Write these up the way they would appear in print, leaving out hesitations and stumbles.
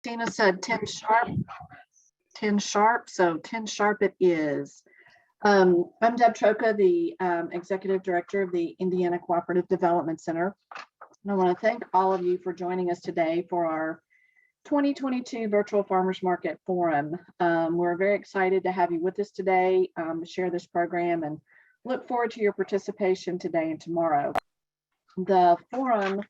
Tina said 10 sharp, 10 sharp, so 10 sharp it is. I'm Deb Troca, the Executive Director of the Indiana Cooperative Development Center. And I want to thank all of you for joining us today for our 2022 Virtual Farmers Market Forum. We're very excited to have you with us today to share this program and look forward to your participation today and tomorrow. The forum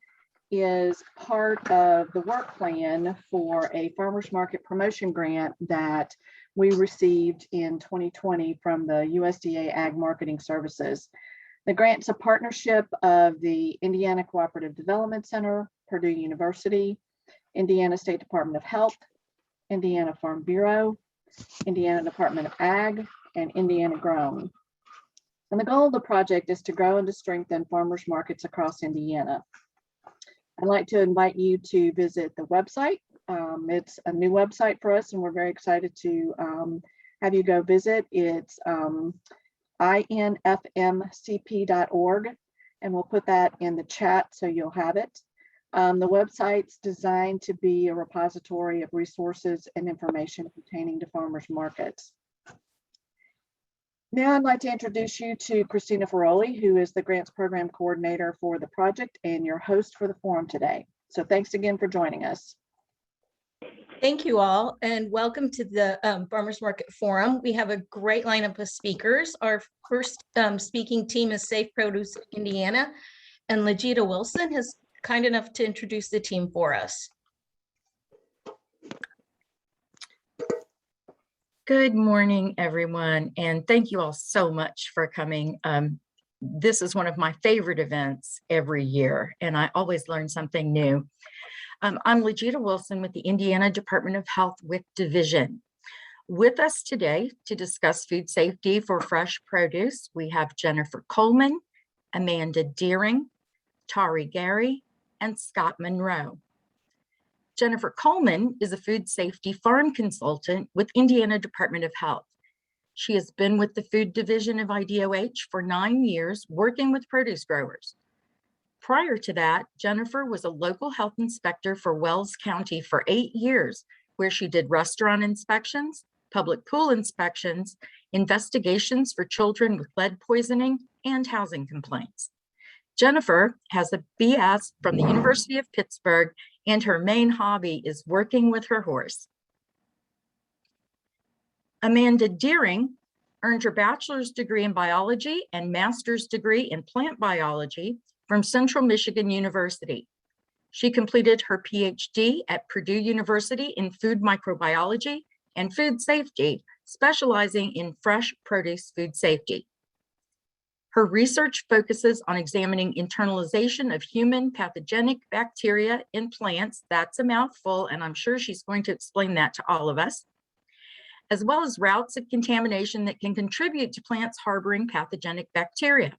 is part of the work plan for a farmers market promotion grant that we received in 2020 from the USDA Ag Marketing Services. The grant's a partnership of the Indiana Cooperative Development Center, Purdue University, Indiana State Department of Health, Indiana Farm Bureau, Indiana Department of Ag, and Indiana Grown. And the goal of the project is to grow and to strengthen farmers markets across Indiana. I'd like to invite you to visit the website. It's a new website for us, and we're very excited to have you go visit. It's infmcp.org, and we'll put that in the chat so you'll have it. The website's designed to be a repository of resources and information pertaining to farmers markets. Now I'd like to introduce you to Christina Ferroli, who is the Grants Program Coordinator for the project and your host for the forum today. So thanks again for joining us. Thank you all, and welcome to the Farmers Market Forum. We have a great lineup of speakers. Our first speaking team is Safe Produce Indiana, and Legita Wilson is kind enough to introduce the team for us. Good morning, everyone, and thank you all so much for coming. This is one of my favorite events every year, and I always learn something new. I'm Legita Wilson with the Indiana Department of Health WIC Division. With us today to discuss food safety for fresh produce, we have Jennifer Coleman, Amanda Deering, Tari Gary, and Scott Monroe. Jennifer Coleman is a food safety farm consultant with Indiana Department of Health. She has been with the food division of IDOH for 9 years, working with produce growers. Prior to that, Jennifer was a local health inspector for Wells County for 8 years, where she did restaurant inspections, public pool inspections, investigations for children with lead poisoning, and housing complaints. Jennifer has a BS from the University of Pittsburgh, and her main hobby is working with her horse. Amanda Deering earned her bachelor's degree in biology and master's degree in plant biology from Central Michigan University. She completed her PhD at Purdue University in food microbiology and food safety, specializing in fresh produce food safety. Her research focuses on examining internalization of human pathogenic bacteria in plants. That's a mouthful, and I'm sure she's going to explain that to all of us, as well as routes of contamination that can contribute to plants harboring pathogenic bacteria.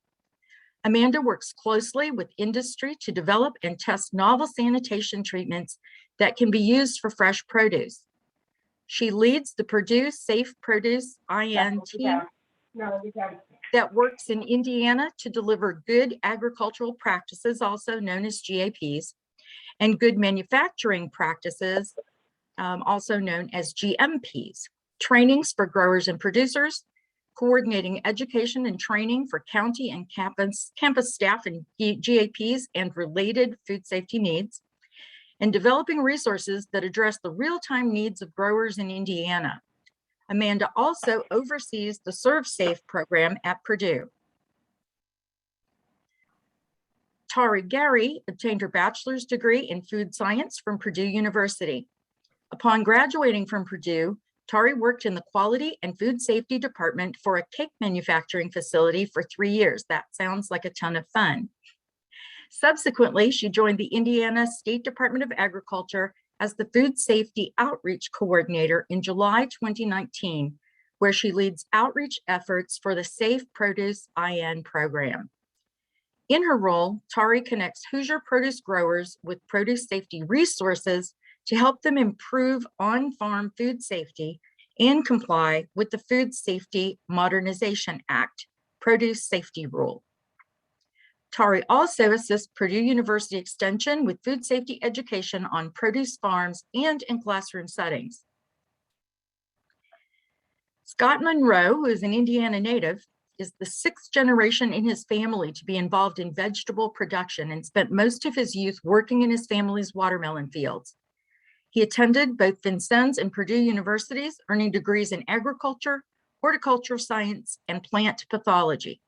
Amanda works closely with industry to develop and test novel sanitation treatments that can be used for fresh produce. She leads the Purdue Safe Produce IN team that works in Indiana to deliver good agricultural practices, also known as GAPs, and good manufacturing practices, also known as GMPs, trainings for growers and producers, coordinating education and training for county and campus staff and GAPs and related food safety needs, and developing resources that address the real-time needs of growers in Indiana. Amanda also oversees the Serve Safe program at Purdue. Tari Gary obtained her bachelor's degree in food science from Purdue University. Upon graduating from Purdue, Tari worked in the quality and food safety department for a cake manufacturing facility for 3 years. That sounds like a ton of fun. Subsequently, she joined the Indiana State Department of Agriculture as the Food Safety Outreach Coordinator in July 2019, where she leads outreach efforts for the Safe Produce IN program. In her role, Tari connects Hoosier produce growers with produce safety resources to help them improve on-farm food safety and comply with the Food Safety Modernization Act, Produce Safety Rule. Tari also assists Purdue University Extension with food safety education on produce farms and in classroom settings. Scott Monroe, who is an Indiana native, is the 6th generation in his family to be involved in vegetable production and spent most of his youth working in his family's watermelon fields. He attended both Vincennes and Purdue universities, earning degrees in agriculture, horticultural science, and plant pathology.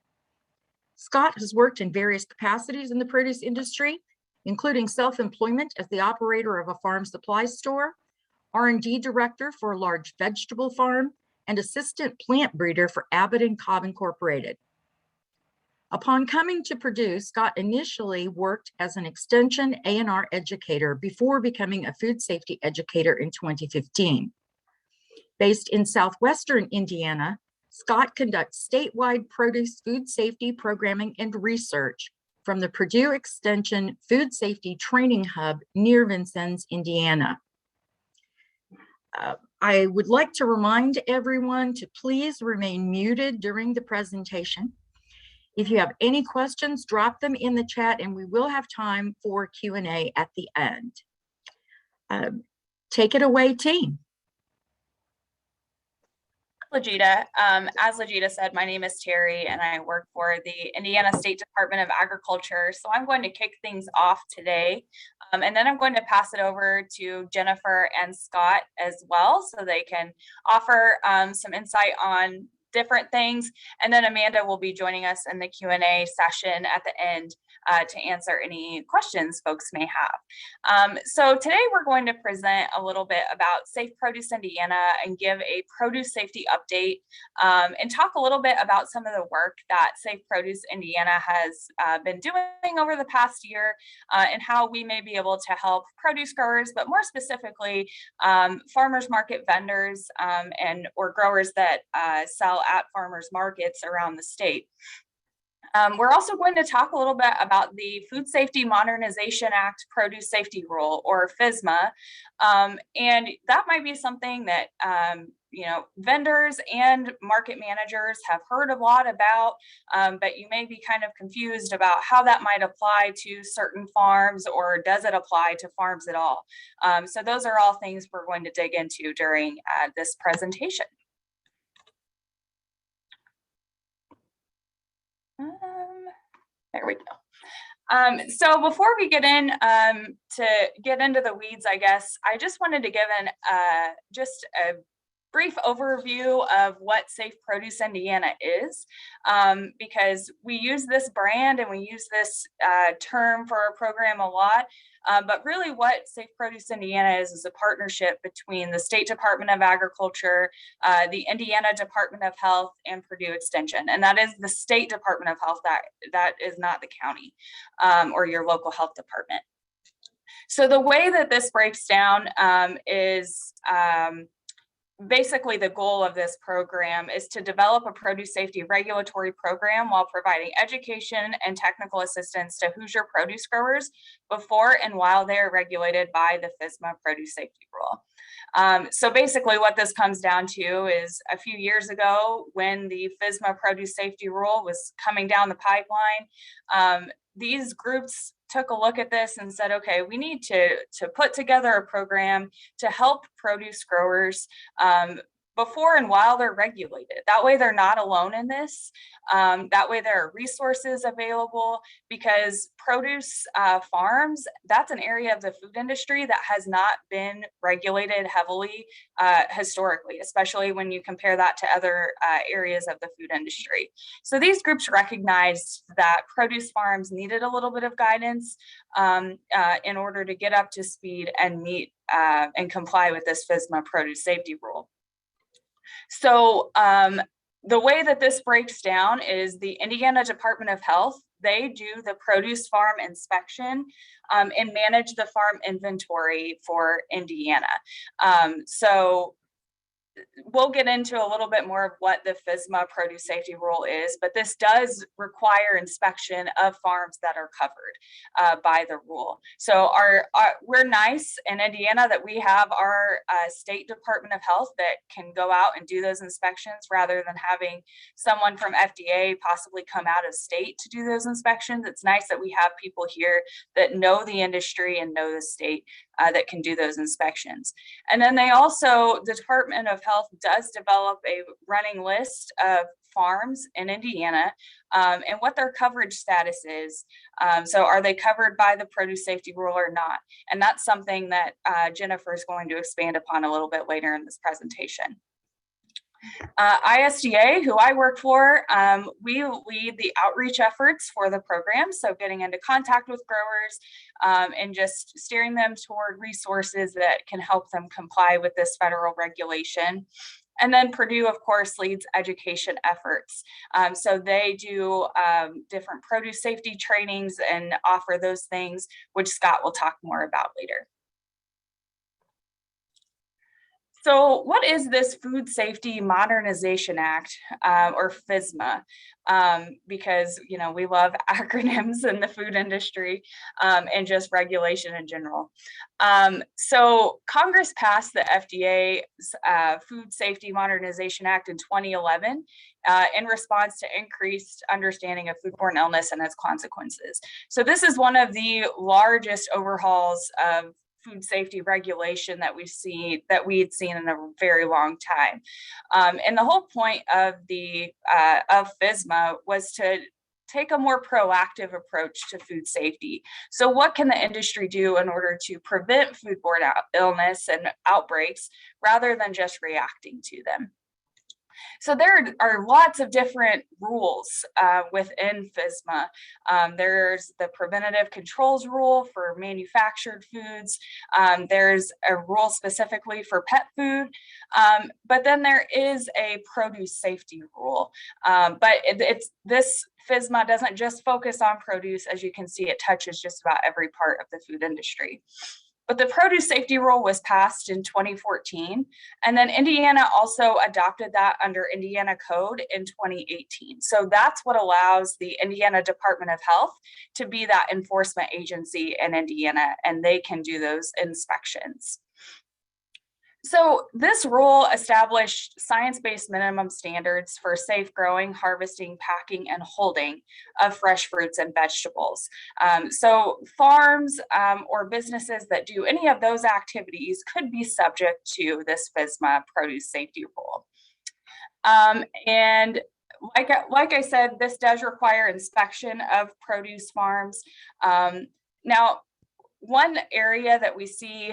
Scott has worked in various capacities in the produce industry, including self-employment as the operator of a farm supply store, R&D director for a large vegetable farm, and assistant plant breeder for Abbott and Cobb Incorporated. Upon coming to Purdue, Scott initially worked as an extension A&R educator before becoming a food safety educator in 2015. Based in southwestern Indiana, Scott conducts statewide produce food safety programming and research from the Purdue Extension Food Safety Training Hub near Vincennes, Indiana. I would like to remind everyone to please remain muted during the presentation. If you have any questions, drop them in the chat and we will have time for Q&A at the end. Take it away, team. Legita. As Legita said, my name is Tari and I work for the Indiana State Department of Agriculture. So I'm going to kick things off today. And then I'm going to pass it over to Jennifer and Scott as well, so they can offer some insight on different things. And then Amanda will be joining us in the Q&A session at the end to answer any questions folks may have. So today we're going to present a little bit about Safe Produce Indiana and give a produce safety update and talk a little bit about some of the work that Safe Produce Indiana has been doing over the past year and how we may be able to help produce growers, but more specifically farmers market vendors and or growers that sell at farmers markets around the state. We're also going to talk a little bit about the Food Safety Modernization Act Produce Safety Rule, or FSMA, and that might be something that you know, vendors and market managers have heard a lot about, but you may be kind of confused about how that might apply to certain farms, or does it apply to farms at all? So those are all things we're going to dig into during this presentation. There we go. So before we get in to get into the weeds, I guess I just wanted to give just a brief overview of what Safe Produce Indiana is, because we use this brand and we use this term for our program a lot. But really what Safe Produce Indiana is a partnership between the State Department of Agriculture, the Indiana Department of Health, and Purdue Extension. And that is the State Department of Health, that is not the county or your local health department. So the way that this breaks down is basically the goal of this program is to develop a produce safety regulatory program while providing education and technical assistance to Hoosier produce growers before and while they are regulated by the FSMA produce safety rule. So basically what this comes down to is a few years ago when the FSMA produce safety rule was coming down the pipeline, these groups took a look at this and said, okay, we need to put together a program to help produce growers before and while they're regulated. That way they're not alone in this. That way there are resources available, because produce farms, that's an area of the food industry that has not been regulated heavily historically, especially when you compare that to other areas of the food industry. So these groups recognized that produce farms needed a little bit of guidance in order to get up to speed and meet and comply with this FSMA produce safety rule. So the way that this breaks down is the Indiana Department of Health, they do the produce farm inspection and manage the farm inventory for Indiana. So we'll get into a little bit more of what the FSMA produce safety rule is, but this does require inspection of farms that are covered by the rule. So we're nice in Indiana that we have our state Department of Health that can go out and do those inspections rather than having someone from FDA possibly come out of state to do those inspections. It's nice that we have people here that know the industry and know the state that can do those inspections. And then they also, the Department of Health does develop a running list of farms in Indiana and what their coverage status is. So are they covered by the produce safety rule or not? And that's something that Jennifer is going to expand upon a little bit later in this presentation. ISDA, who I work for, we lead the outreach efforts for the program. So getting into contact with growers and just steering them toward resources that can help them comply with this federal regulation. And then Purdue, of course, leads education efforts. So they do different produce safety trainings and offer those things, which Scott will talk more about later. So what is this Food Safety Modernization Act, or FSMA? Because, you know, we love acronyms in the food industry and just regulation in general. So Congress passed the FDA's Food Safety Modernization Act in 2011 in response to increased understanding of foodborne illness and its consequences. So this is one of the largest overhauls of food safety regulation that we had seen in a very long time. And the whole point of of FSMA was to take a more proactive approach to food safety. So what can the industry do in order to prevent foodborne illness and outbreaks rather than just reacting to them? So there are lots of different rules within FSMA. There's the preventative controls rule for manufactured foods. There's a rule specifically for pet food, but then there is a produce safety rule. But this FSMA doesn't just focus on produce. As you can see, it touches just about every part of the food industry. But the produce safety rule was passed in 2014, and then Indiana also adopted that under Indiana Code in 2018. So that's what allows the Indiana Department of Health to be that enforcement agency in Indiana, and they can do those inspections. So this rule established science-based minimum standards for safe growing, harvesting, packing, and holding of fresh fruits and vegetables. So farms or businesses that do any of those activities could be subject to this FSMA produce safety rule. And like I said, this does require inspection of produce farms. Now, one area that we see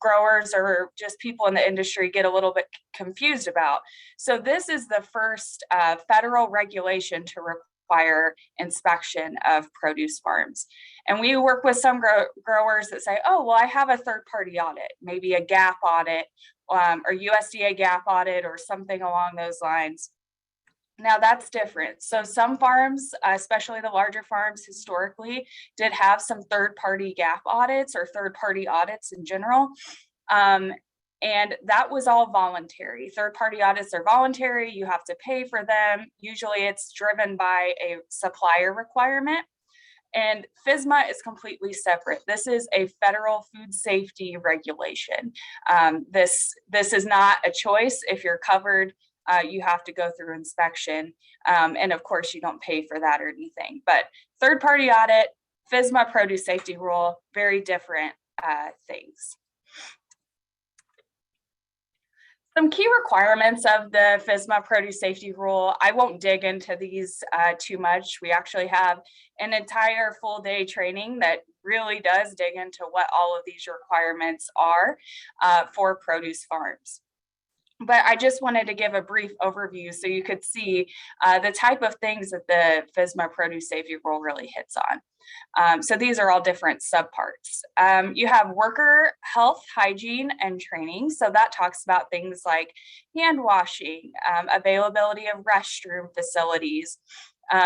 growers or just people in the industry get a little bit confused about. So this is the first federal regulation to require inspection of produce farms. And we work with some growers that say, oh, well, I have a third-party audit, maybe a GAP audit or USDA GAP audit or something along those lines. Now that's different. So some farms, especially the larger farms historically, did have some third-party GAP audits or third-party audits in general. And that was all voluntary. Third-party audits are voluntary. You have to pay for them. Usually it's driven by a supplier requirement. And FSMA is completely separate. This is a federal food safety regulation. This is not a choice. If you're covered, you have to go through inspection. And of course, you don't pay for that or anything. But third-party audit, FSMA produce safety rule, very different things. Some key requirements of the FSMA produce safety rule. I won't dig into these too much. We actually have an entire full day training that really does dig into what all of these requirements are for produce farms. But I just wanted to give a brief overview so you could see the type of things that the FSMA produce safety rule really hits on. So these are all different subparts. You have worker health, hygiene, and training. So that talks about things like hand washing, availability of restroom facilities,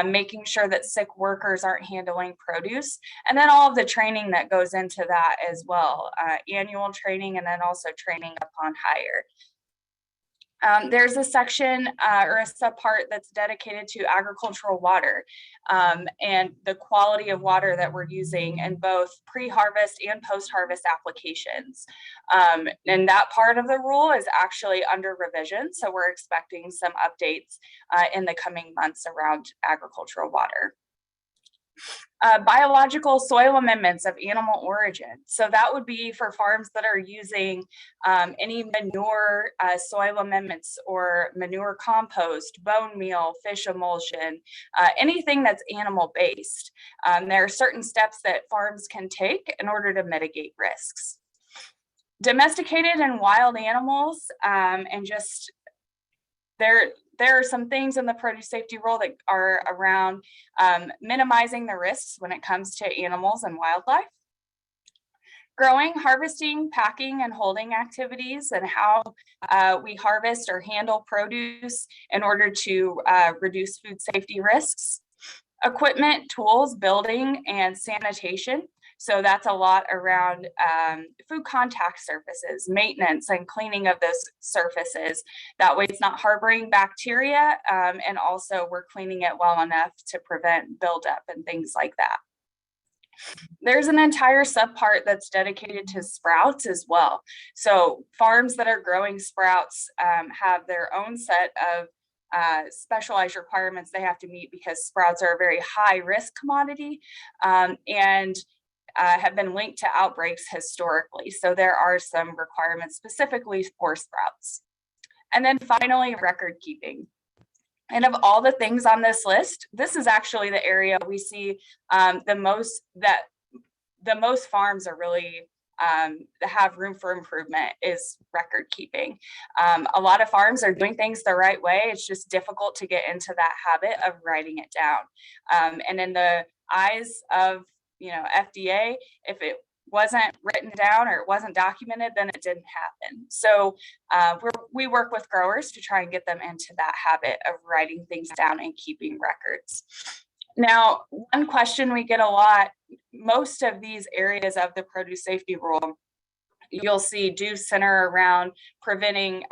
making sure that sick workers aren't handling produce, and then all of the training that goes into that as well, annual training, and then also training upon hire. There's a section or a subpart that's dedicated to agricultural water and the quality of water that we're using in both pre-harvest and post-harvest applications. And that part of the rule is actually under revision. So we're expecting some updates in the coming months around agricultural water. Biological soil amendments of animal origin. So that would be for farms that are using any manure soil amendments or manure compost, bone meal, fish emulsion, anything that's animal based. There are certain steps that farms can take in order to mitigate risks. Domesticated and wild animals and just there are some things in the produce safety rule that are around minimizing the risks when it comes to animals and wildlife. Growing, harvesting, packing, and holding activities and how we harvest or handle produce in order to reduce food safety risks. Equipment, tools, building, and sanitation. So that's a lot around food contact surfaces, maintenance and cleaning of those surfaces. That way it's not harboring bacteria and also we're cleaning it well enough to prevent buildup and things like that. There's an entire subpart that's dedicated to sprouts as well. So farms that are growing sprouts have their own set of specialized requirements they have to meet because sprouts are a very high risk commodity and have been linked to outbreaks historically. So there are some requirements specifically for sprouts. And then finally, record keeping. And of all the things on this list, this is actually the area we see the most farms are really have room for improvement is record keeping. A lot of farms are doing things the right way. It's just difficult to get into that habit of writing it down. And in the eyes of FDA, if it wasn't written down or it wasn't documented, then it didn't happen. So we work with growers to try and get them into that habit of writing things down and keeping records. Now, one question we get a lot, most of these areas of the produce safety rule, you'll see do center around preventing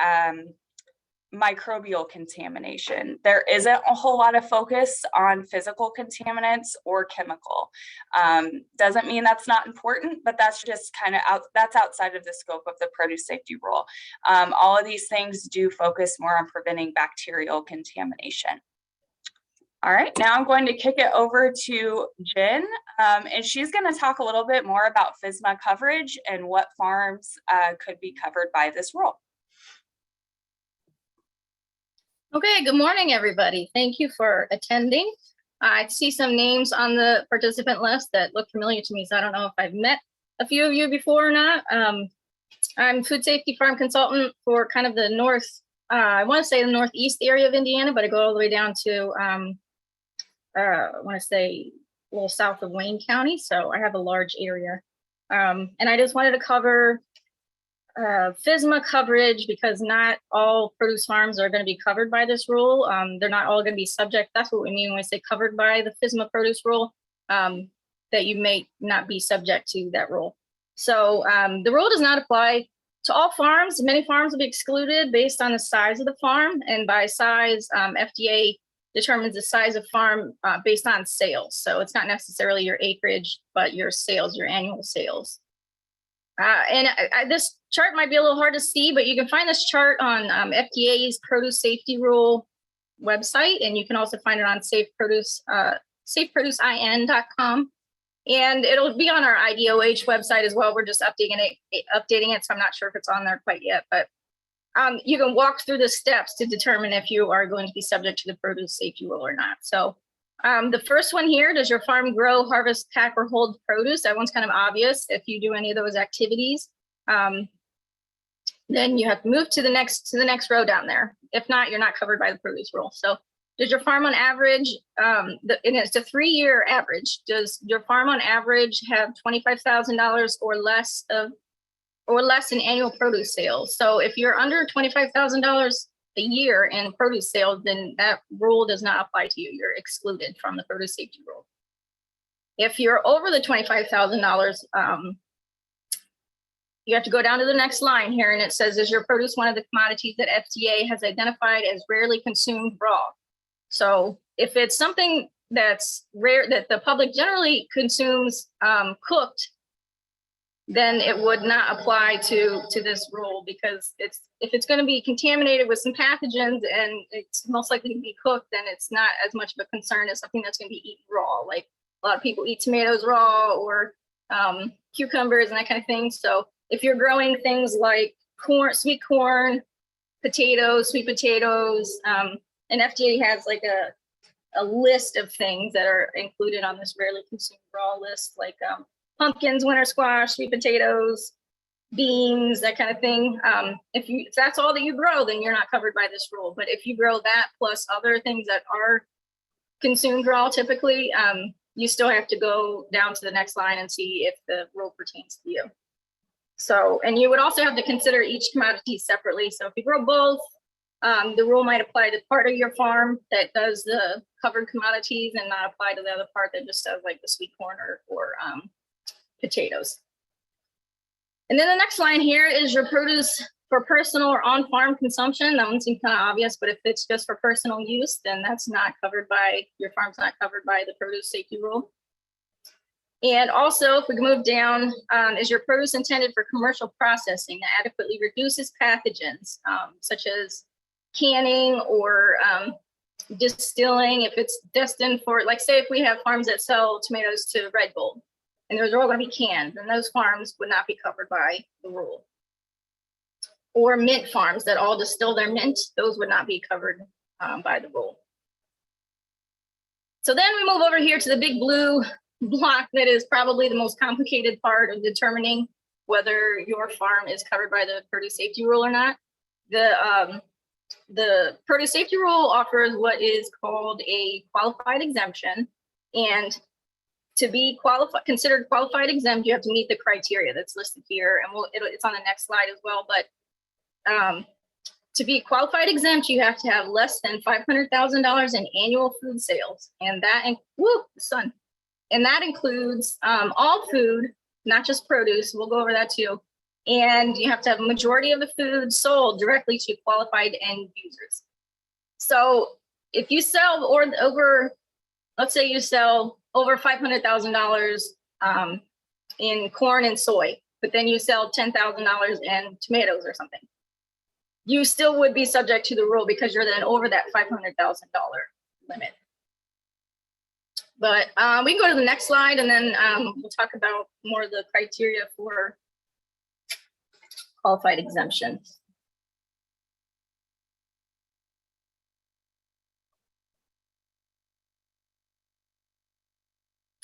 microbial contamination. There isn't a whole lot of focus on physical contaminants or chemical. Doesn't mean that's not important, but that's just kind of that's outside of the scope of the produce safety rule. All of these things do focus more on preventing bacterial contamination. All right, now I'm going to kick it over to Jen, and she's going to talk a little bit more about FSMA coverage and what farms could be covered by this rule. Okay, good morning, everybody. Thank you for attending. I see some names on the participant list that look familiar to me, so I don't know if I've met a few of you before or not. I'm food safety farm consultant for kind of the I want to say the northeast area of Indiana, but I go all the way down to, I want to say a little south of Wayne County, so I have a large area. And I just wanted to cover FSMA coverage because not all produce farms are going to be covered by this rule. They're not all going to be subject. That's what we mean when we say covered by the FSMA produce rule, that you may not be subject to that rule. So the rule does not apply to all farms. Many farms will be excluded based on the size of the farm. And by size, FDA determines the size of farm based on sales. So it's not necessarily your acreage, but your sales, your annual sales. This chart might be a little hard to see, but you can find this chart on FDA's Produce Safety Rule website, and you can also find it on safeproducein.com. And it'll be on our IDOH website as well. We're just updating it, so I'm not sure if it's on there quite yet. But you can walk through the steps to determine if you are going to be subject to the Produce Safety Rule or not. So the first one here, does your farm grow, harvest, pack, or hold produce? That one's kind of obvious if you do any of those activities. Then you have to move to the next row down there. If not, you're not covered by the produce rule. So does your farm on average, and it's a 3-year average, does your farm on average have $25,000 or less in annual produce sales? So if you're under $25,000 a year in produce sales, then that rule does not apply to you. You're excluded from the produce safety rule. If you're over the $25,000 you have to go down to the next line here, and it says, is your produce one of the commodities that FDA has identified as rarely consumed raw? So if it's something that's rare, that the public generally consumes cooked, then it would not apply to this rule, because if it's going to be contaminated with some pathogens and it's most likely to be cooked, then it's not as much of a concern as something that's going to be eaten raw. Like a lot of people eat tomatoes raw, or cucumbers and that kind of thing. So if you're growing things like corn, sweet corn, potatoes, sweet potatoes, and FDA has like a list of things that are included on this rarely consumed raw list, like pumpkins, winter squash, sweet potatoes, beans, that kind of thing. If that's all that you grow, then you're not covered by this rule. But if you grow that plus other things that are consumed raw, typically, you still have to go down to the next line and see if the rule pertains to you. So, and you would also have to consider each commodity separately. So if you grow both, the rule might apply to part of your farm that does the covered commodities and not apply to the other part that just does like the sweet corn or potatoes. And then the next line here is your produce for personal or on-farm consumption. That one seems kind of obvious, but if it's just for personal use, then that's not covered by, your farm's not covered by the produce safety rule. And also, if we move down, is your produce intended for commercial processing that adequately reduces pathogens, such as canning or distilling, if it's destined for, like, say if we have farms that sell tomatoes to Red Bull, and those are all going to be canned, then those farms would not be covered by the rule. Or mint farms that all distill their mint, those would not be covered by the rule. So then we move over here to the big blue block that is probably the most complicated part of determining whether your farm is covered by the produce safety rule or not. The produce safety rule offers what is called a qualified exemption, and to be considered qualified exempt, you have to meet the criteria that's listed here, and it's on the next slide as well. But to be qualified exempt, you have to have less than $500,000 in annual food sales, and that and that includes all food, not just produce. We'll go over that too. And you have to have a majority of the food sold directly to qualified end users. So if you sell let's say you sell over $500,000 in corn and soy, but then you sell $10,000 in tomatoes or something, you still would be subject to the rule because you're then over that $500,000 limit. But we can go to the next slide, and then we'll talk about more of the criteria for qualified exemption.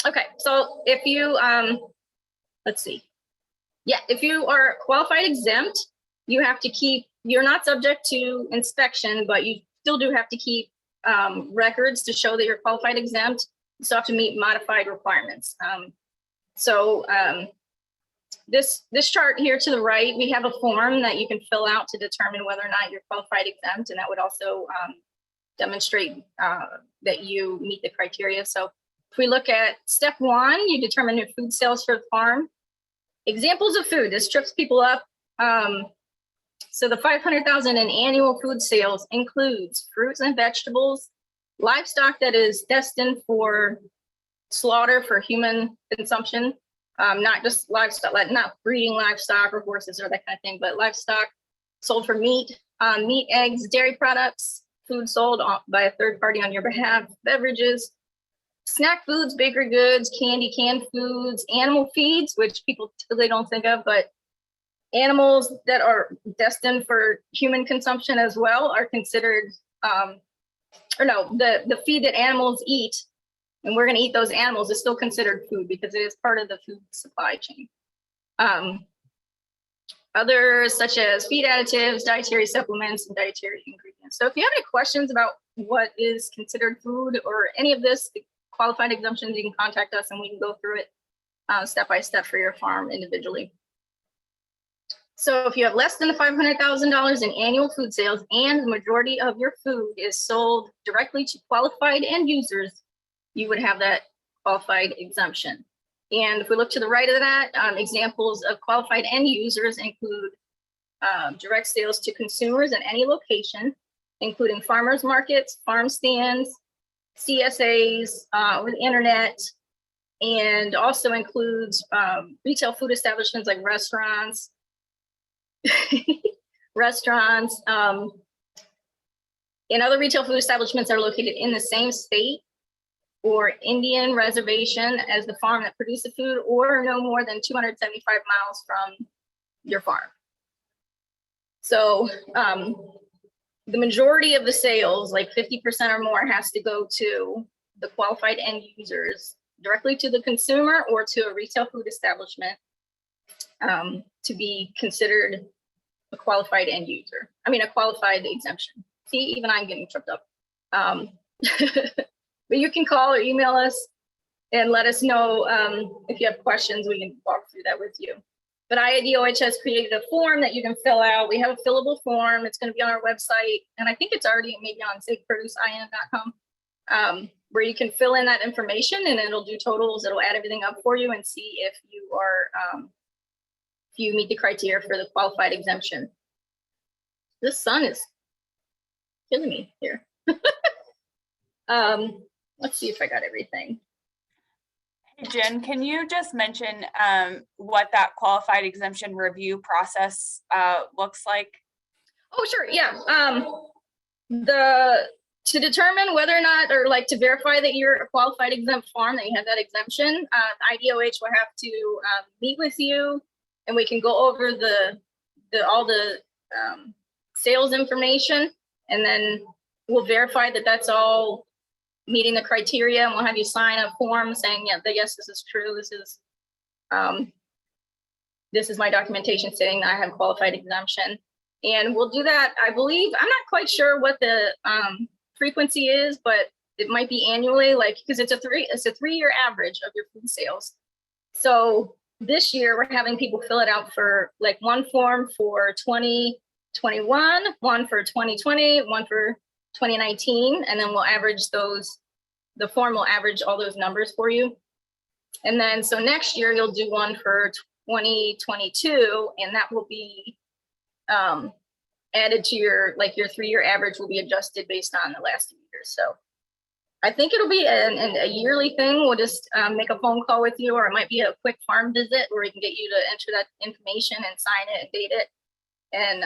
Okay, so if you, let's see. Yeah, if you are qualified exempt, you have to keep, you're not subject to inspection, but you still do have to keep records to show that you're qualified exempt. You still have to meet modified requirements. This chart here to the right, we have a form that you can fill out to determine whether or not you're qualified exempt, and that would also demonstrate that you meet the criteria. So if we look at step 1, you determine your food sales for the farm. Examples of food, this trips people up. So the $500,000 in annual food sales includes fruits and vegetables, livestock that is destined for slaughter for human consumption, not just livestock, like not breeding livestock or horses or that kind of thing, but livestock sold for meat, meat, eggs, dairy products, food sold by a third party on your behalf, beverages, snack foods, bakery goods, candy, canned foods, animal feeds, which people typically don't think of, but animals that are destined for human consumption as well are considered, the feed that animals eat, and we're going to eat those animals, is still considered food because it is part of the food supply chain. Others such as feed additives, dietary supplements, and dietary ingredients. So if you have any questions about what is considered food or any of this, qualified exemptions, you can contact us and we can go through it step by step for your farm individually. So if you have less than the $500,000 in annual food sales and the majority of your food is sold directly to qualified end users, you would have that qualified exemption. And if we look to the right of that, examples of qualified end users include direct sales to consumers in any location, including farmers markets, farm stands, CSAs, over the internet, and also includes retail food establishments like restaurants, and other retail food establishments that are located in the same state or Indian reservation as the farm that produced the food, or no more than 275 miles from your farm. So the majority of the sales, like 50% or more, has to go to the qualified end users, directly to the consumer or to a retail food establishment to be considered a qualified end user. I mean, a qualified exemption. See, even I'm getting tripped up. But you can call or email us and let us know if you have questions. We can walk through that with you. But IADOH has created a form that you can fill out. We have a fillable form. It's going to be on our website. And I think it's already maybe on safeproducein.com, where you can fill in that information and it'll do totals. It'll add everything up for you and see if you are, if you meet the criteria for the qualified exemption. This sun is killing me here. Let's see if I got everything. Hey, Jen, can you just mention what that qualified exemption review process looks like? Oh, sure. Yeah. To determine whether or not, or like to verify that you're a qualified exempt farm, that you have that exemption, IDOH will have to meet with you, and we can go over all the sales information, and then we'll verify that that's all meeting the criteria, and we'll have you sign a form saying, yeah, yes, this is true. This is my documentation saying that I have qualified exemption. And we'll do that, I believe, I'm not quite sure what the frequency is, but it might be annually, like, because it's a 3-year average of your food sales. So this year we're having people fill it out for like one form for 2021, one for 2020, one for 2019, and then we'll average those. The form will average all those numbers for you. And then, so next year you'll do one for 2022, and that will be added to your 3-year average will be adjusted based on the last 2 years. So I think it'll be a yearly thing. We'll just make a phone call with you, or it might be a quick farm visit where we can get you to enter that information and sign it and date it. And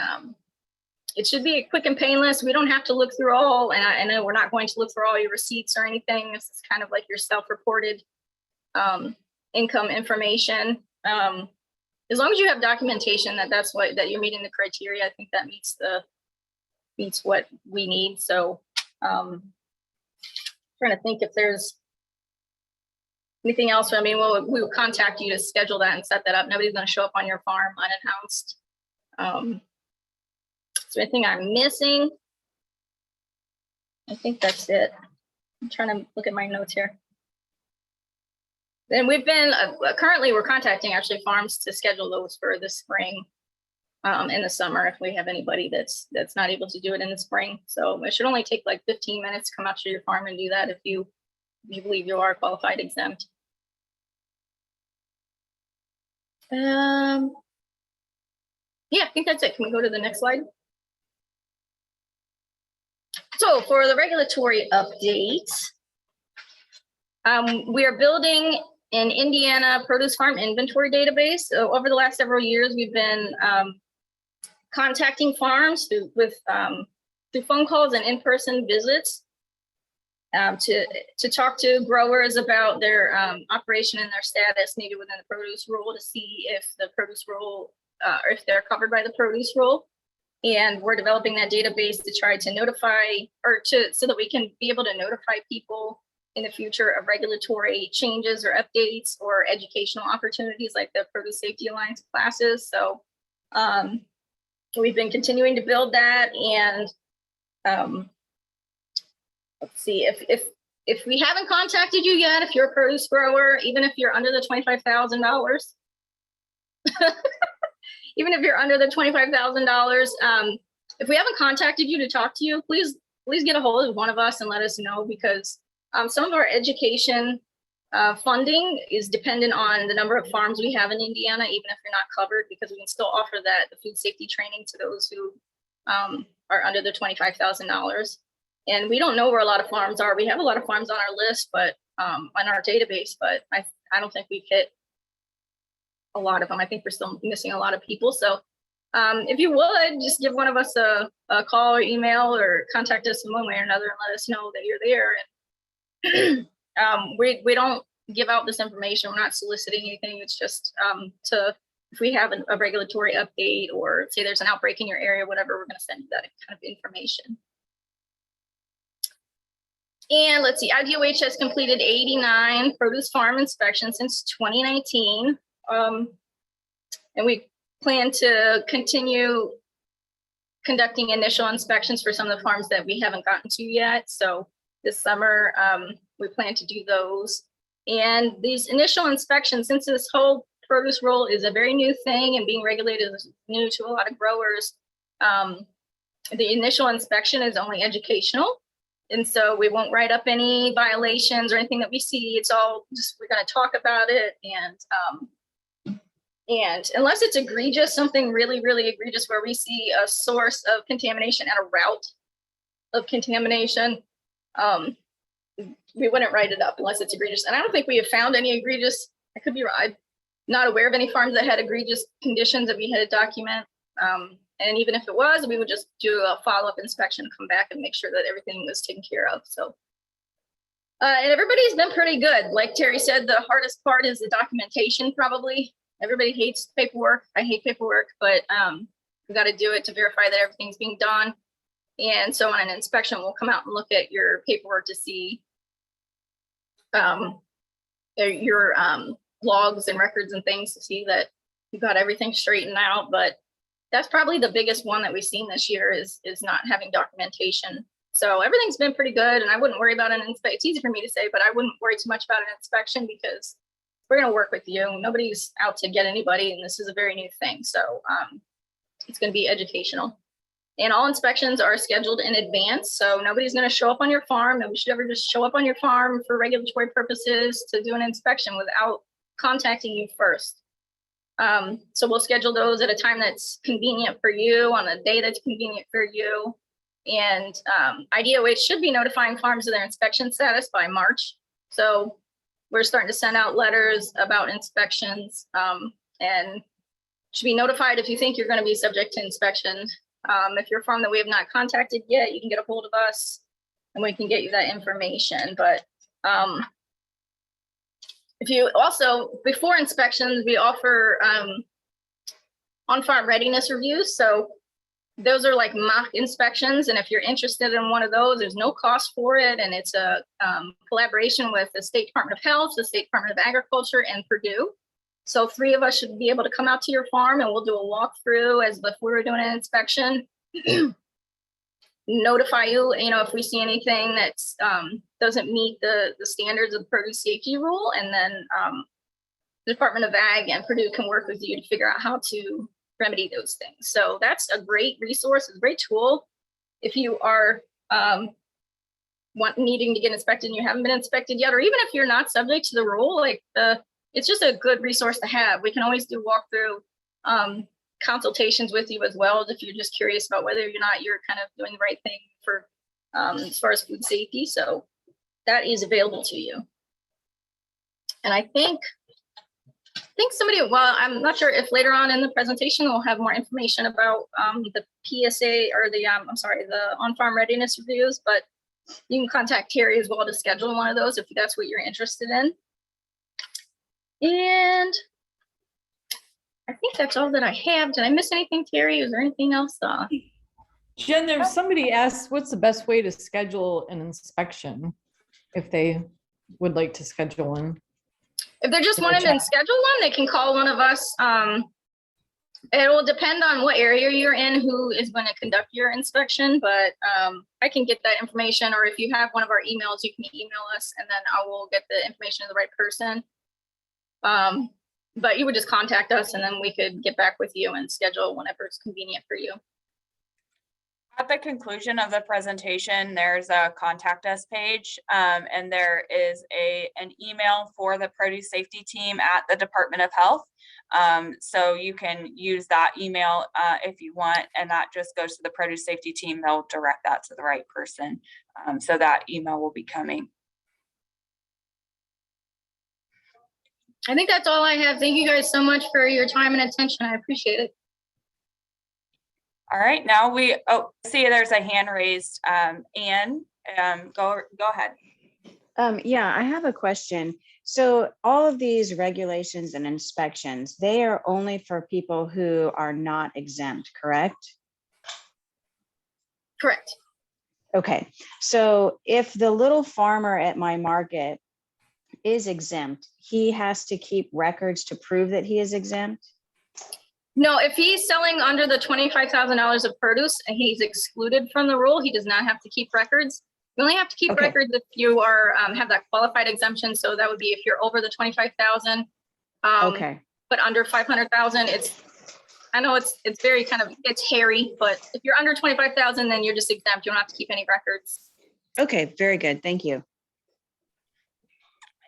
it should be quick and painless. We don't have to look through all, and I know we're not going to look through all your receipts or anything. This is kind of like your self-reported income information. As long as you have documentation that you're meeting the criteria, I think that meets what we need. So trying to think if there's anything else. I mean, we will contact you to schedule that and set that up. Nobody's going to show up on your farm unannounced. Is there anything I'm missing? I think that's it. I'm trying to look at my notes here. Then we've been, currently we're contacting actually farms to schedule those for the spring, in the summer, if we have anybody that's not able to do it in the spring. So it should only take like 15 minutes to come out to your farm and do that if you believe you are qualified exempt. Yeah, I think that's it. Can we go to the next slide? So for the regulatory updates, we are building an Indiana produce farm inventory database. So over the last several years, we've been contacting farms through phone calls and in-person visits to talk to growers about their operation and their status, maybe within the produce rule, to see if the produce rule, or if they're covered by the produce rule. And we're developing that database to try to notify, so that we can be able to notify people in the future of regulatory changes or updates or educational opportunities like the Produce Safety Alliance classes. So we've been continuing to build that, and let's see, if we haven't contacted you yet, if you're a produce grower, even if you're under the $25,000, even if you're under the $25,000, if we haven't contacted you to talk to you, please get a hold of one of us and let us know, because some of our education Funding is dependent on the number of farms we have in Indiana, even if you're not covered, because we can still offer the food safety training to those who are under the $25,000. And we don't know where a lot of farms are. We have a lot of farms on our list, but on our database, but I don't think we've hit a lot of them. I think we're still missing a lot of people. So if you would, just give one of us a call or email or contact us in one way or another and let us know that you're there. And we don't give out this information. We're not soliciting anything. It's just if we have a regulatory update or say there's an outbreak in your area, whatever, we're going to send you that kind of information. And let's see, IDOH has completed 89 produce farm inspections since 2019. And we plan to continue conducting initial inspections for some of the farms that we haven't gotten to yet. So this summer, we plan to do those. And these initial inspections, since this whole produce rule is a very new thing and being regulated is new to a lot of growers, the initial inspection is only educational. And so we won't write up any violations or anything that we see. It's all just, we're going to talk about it. And unless it's egregious, something really, really egregious where we see a source of contamination and a route of contamination, we wouldn't write it up unless it's egregious. And I don't think we have found any egregious, I could be right, I'm not aware of any farms that had egregious conditions that we had to document. And even if it was, we would just do a follow-up inspection, come back and make sure that everything was taken care of. So, and everybody's been pretty good. Like Terry said, the hardest part is the documentation probably. Everybody hates paperwork. I hate paperwork, but we got to do it to verify that everything's being done. And so on an inspection, we'll come out and look at your paperwork to see your logs and records and things to see that you got everything straightened out. But that's probably the biggest one that we've seen this year is not having documentation. So everything's been pretty good, and I wouldn't worry about an inspection. It's easy for me to say, but I wouldn't worry too much about an inspection because we're going to work with you. Nobody's out to get anybody, and this is a very new thing. So it's going to be educational. And all inspections are scheduled in advance, so nobody's going to show up on your farm. Nobody should ever just show up on your farm for regulatory purposes to do an inspection without contacting you first. So we'll schedule those at a time that's convenient for you on a day that's convenient for you. And IDOH should be notifying farms of their inspection status by March. So we're starting to send out letters about inspections and should be notified if you think you're going to be subject to inspection. If you're a farm that we have not contacted yet, you can get a hold of us and we can get you that information. But if you also, before inspections, we offer on-farm readiness reviews. So those are like mock inspections. And if you're interested in one of those, there's no cost for it. And it's a collaboration with the State Department of Health, the State Department of Agriculture, and Purdue. So 3 of us should be able to come out to your farm and we'll do a walkthrough as if we were doing an inspection. Notify you, if we see anything that doesn't meet the standards of the produce safety rule, and then the Department of Ag and Purdue can work with you to figure out how to remedy those things. So that's a great resource, it's a great tool. If you are needing to get inspected and you haven't been inspected yet, or even if you're not subject to the rule, it's just a good resource to have. We can always do walkthrough consultations with you as well if you're just curious about whether or not you're kind of doing the right thing for as far as food safety. So that is available to you. And I think somebody, well, I'm not sure if later on in the presentation we'll have more information about the PSA or the on-farm readiness reviews, but you can contact Tari as well to schedule one of those if that's what you're interested in. And I think that's all that I have. Did I miss anything, Tari? Is there anything else? Jen, there was somebody asked, what's the best way to schedule an inspection if they would like to schedule one? If they're just wanting to schedule one, they can call one of us. It will depend on what area you're in, who is going to conduct your inspection, but I can get that information, or if you have one of our emails, you can email us and then I will get the information to the right person. But you would just contact us and then we could get back with you and schedule whenever it's convenient for you. the conclusion of the presentation, there's a contact us page, and there is an email for the produce safety team at the Department of Health. So you can use that email if you want, and that just goes to the produce safety team. They'll direct that to the right person. So that email will be coming. I think that's all I have. Thank you guys so much for your time and attention. I appreciate it. All right, now see there's a hand raised. Anne, go ahead. Yeah, I have a question. So all of these regulations and inspections, they are only for people who are not exempt, correct? Correct. Okay, so if the little farmer at my market is exempt, he has to keep records to prove that he is exempt? No, if he's selling under the $25,000 of produce and he's excluded from the rule, he does not have to keep records. You only have to keep Okay. records if you are have that qualified exemption. So that would be if you're over the 25,000. Okay, But under 500,000, I know it's very it's hairy, but if you're under 25,000, then you're just exempt. You don't have to keep any records. okay, very good, thank you. And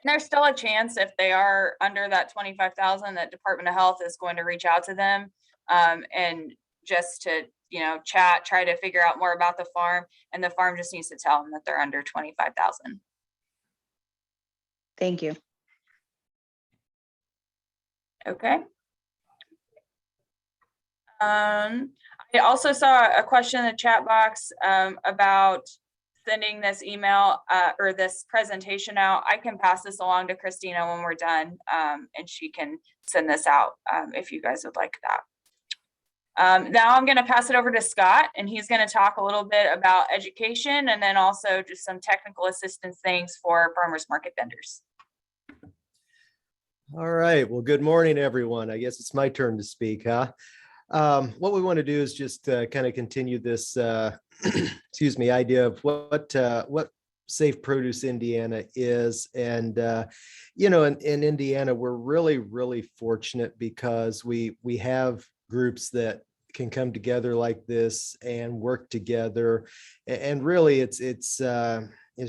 there's still a chance if they are under that 25,000, that Department of Health is going to reach out to them and just to, chat, try to figure out more about the farm, and the farm just needs to tell them that they're under 25,000. Thank you. Okay. I also saw a question in the chat box about sending this email or this presentation out. I can pass this along to Christina when we're done, and she can send this out if you guys would like that. Now I'm going to pass it over to Scott, and he's going to talk a little bit about education and then also just some technical assistance things for farmers market vendors. All right. Well, good morning, everyone. I guess it's my turn to speak, huh? What we want to do is just kind of continue this, excuse me, idea of what Safe Produce Indiana is. And, in Indiana, we're really, really fortunate because we have groups that can come together like this and work together. And really, it's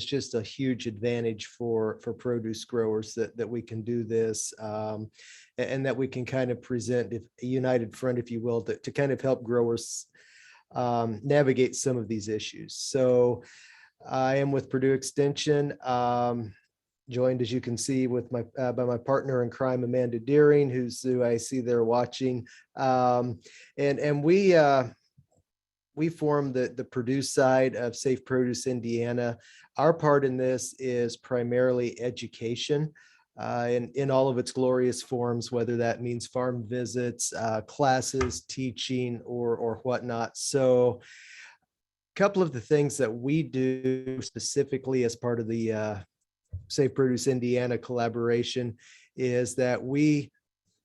just a huge advantage for produce growers that we can do this. And that we can kind of present a united front, if you will, to kind of help growers navigate some of these issues. So I am with Purdue Extension, joined, as you can see, with by my partner in crime, Amanda Deering, who I see there watching. And we form the produce side of Safe Produce Indiana. Our part in this is primarily education. In all of its glorious forms, whether that means farm visits, classes, teaching, or whatnot. So a couple of the things that we do specifically as part of the Safe Produce Indiana collaboration is that we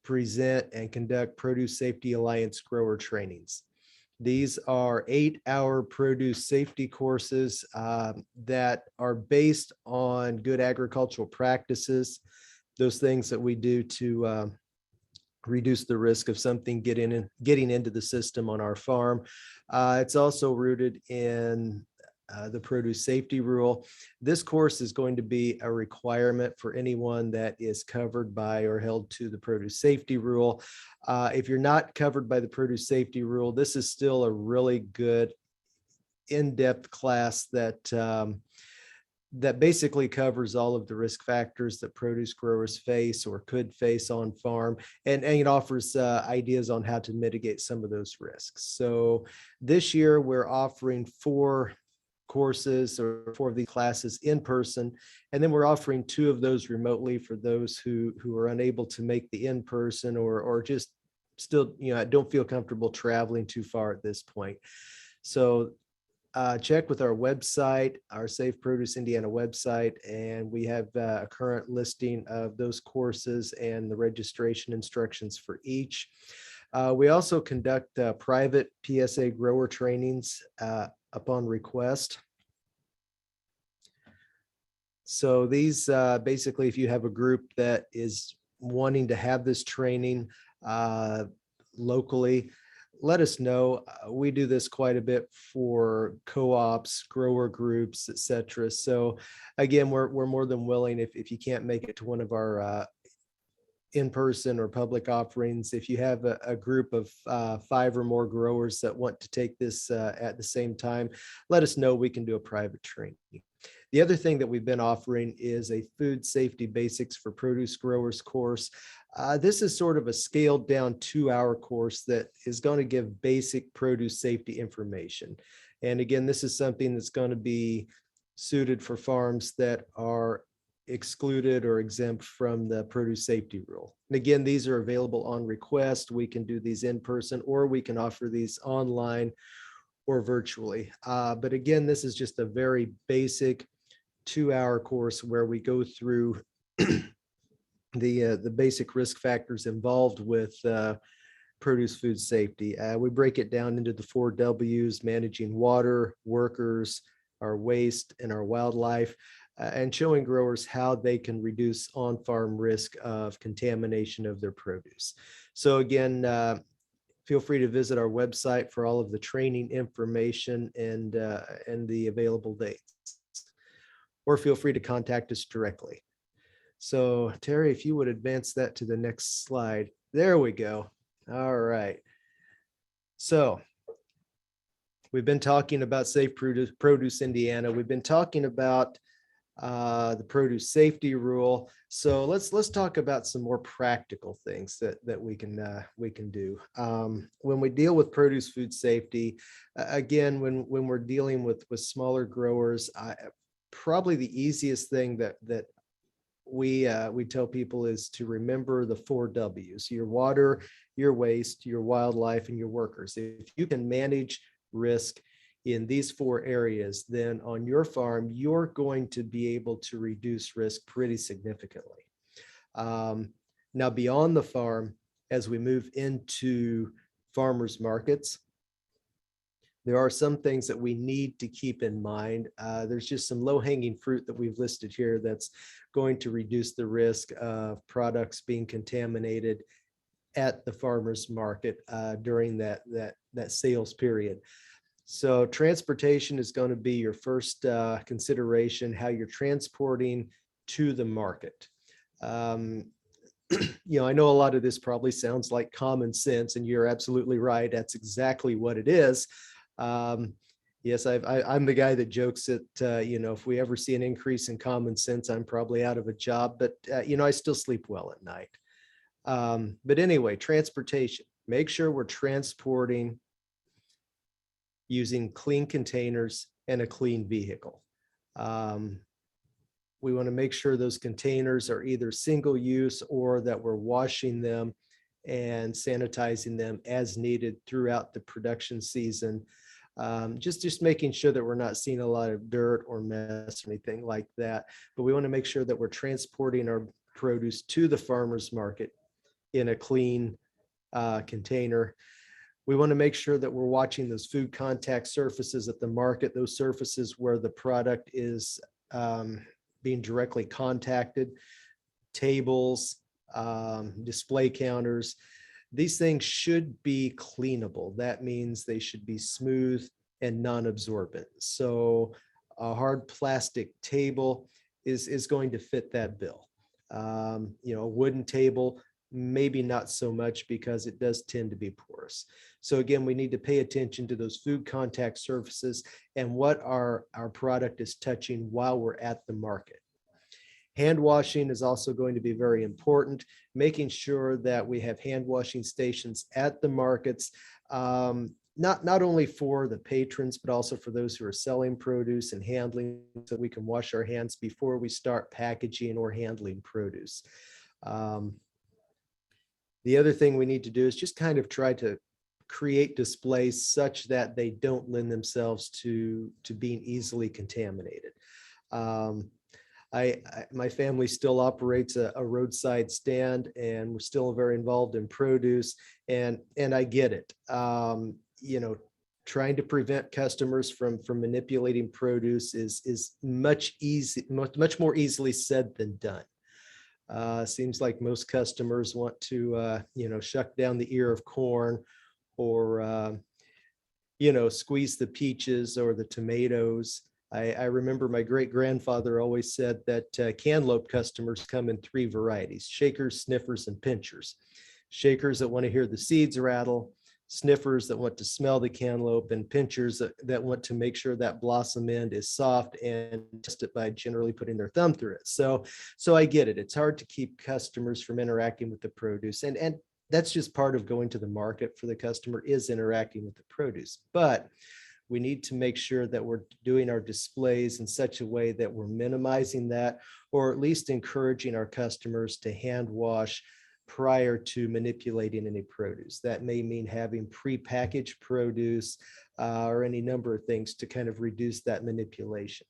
present and conduct Produce Safety Alliance grower trainings. These are 8-hour produce safety courses that are based on good agricultural practices, those things that we do to reduce the risk of something getting into the system on our farm. It's also rooted in the produce safety rule. This course is going to be a requirement for anyone that is covered by or held to the produce safety rule. If you're not covered by the produce safety rule, this is still a really good in-depth class that basically covers all of the risk factors that produce growers face or could face on farm, and it offers ideas on how to mitigate some of those risks. So this year we're offering 4 courses or 4 of these classes in person, and then we're offering 2 of those remotely for those who are unable to make the in-person or just still don't feel comfortable traveling too far at this point. So check with our website, our Safe Produce Indiana website, and we have a current listing of those courses and the registration instructions for each. We also conduct private PSA grower trainings upon request. So these basically, if you have a group that is wanting to have this training locally, let us know. We do this quite a bit for co-ops, grower groups, etc. So again, we're more than willing if you can't make it to one of our in-person or public offerings. If you have a group of 5 or more growers that want to take this at the same time, let us know. We can do a private training. The other thing that we've been offering is a food safety basics for produce growers course. This is sort of a scaled down 2-hour course that is going to give basic produce safety information. And again, this is something that's going to be suited for farms that are excluded or exempt from the produce safety rule. And again, these are available on request. We can do these in person, or we can offer these online or virtually. But again, this is just a very basic 2-hour course where we go through the basic risk factors involved with produce food safety. We break it down into the 4 W's: managing water, workers, our waste, and our wildlife, and showing growers how they can reduce on-farm risk of contamination of their produce. So again, feel free to visit our website for all of the training information and the available dates, or feel free to contact us directly. So Tari, if you would advance that to the next slide. There we go. All right. So we've been talking about Safe Produce Indiana. We've been talking about the produce safety rule. So let's talk about some more practical things that we can do when we deal with produce food safety. Again, when we're dealing with smaller growers, probably the easiest thing that we tell people is to remember the 4 W's: your water, your waste, your wildlife, and your workers. If you can manage risk in these 4 areas, then on your farm, you're going to be able to reduce risk pretty significantly. Now, beyond the farm, as we move into farmers markets, there are some things that we need to keep in mind. There's just some low-hanging fruit that we've listed here that's going to reduce the risk of products being contaminated at the farmers market during that sales period. So transportation is going to be your first consideration, how you're transporting to the market. I know a lot of this probably sounds like common sense, and you're absolutely right. That's exactly what it is. Yes, I'm the guy that jokes that, if we ever see an increase in common sense, I'm probably out of a job, but, I still sleep well at night. But anyway, transportation, make sure we're transporting using clean containers and a clean vehicle. We want to make sure those containers are either single use or that we're washing them and sanitizing them as needed throughout the production season. Just making sure that we're not seeing a lot of dirt or mess or anything like that. But we want to make sure that we're transporting our produce to the farmer's market in a clean container. We want to make sure that we're watching those food contact surfaces at the market, those surfaces where the product is being directly contacted, tables, display counters. These things should be cleanable. That means they should be smooth and non-absorbent. So a hard plastic table is going to fit that bill. A wooden table, maybe not so much, because it does tend to be porous. So again, we need to pay attention to those food contact surfaces and what our product is touching while we're at the market. Hand washing is also going to be very important, making sure that we have hand washing stations at the markets, not only for the patrons, but also for those who are selling produce and handling, so we can wash our hands before we start packaging or handling produce. The other thing we need to do is just kind of try to create displays such that they don't lend themselves to being easily contaminated. My family still operates a roadside stand, and we're still very involved in produce, and I get it. Trying to prevent customers from manipulating produce is much more easily said than done. Seems like most customers want to, shuck down the ear of corn or, squeeze the peaches or the tomatoes. I remember my great grandfather always said that cantaloupe customers come in 3 varieties: shakers, sniffers, and pinchers. Shakers that want to hear the seeds rattle, sniffers that want to smell the cantaloupe, and pinchers that want to make sure that blossom end is soft and test it by generally putting their thumb through it. So I get it. It's hard to keep customers from interacting with the produce. And that's just part of going to the market for the customer, is interacting with the produce. But we need to make sure that we're doing our displays in such a way that we're minimizing that, or at least encouraging our customers to hand wash prior to manipulating any produce. That may mean having prepackaged produce or any number of things to kind of reduce that manipulation.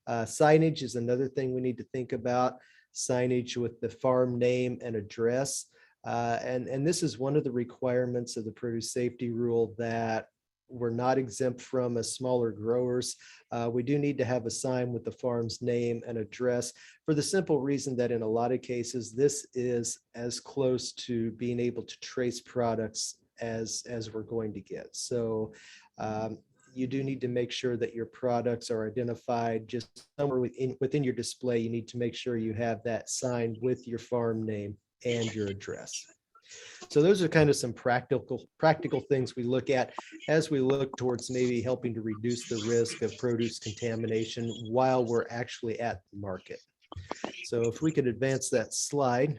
Signage is another thing we need to think about. Signage with the farm name and address. And this is one of the requirements of the produce safety rule that we're not exempt from as smaller growers. We do need to have a sign with the farm's name and address, for the simple reason that in a lot of cases, this is as close to being able to trace products as we're going to get. So you do need to make sure that your products are identified just somewhere within your display. You need to make sure you have that sign with your farm name and your address. So those are kind of some practical things we look at as we look towards maybe helping to reduce the risk of produce contamination while we're actually at the market. So if we could advance that slide.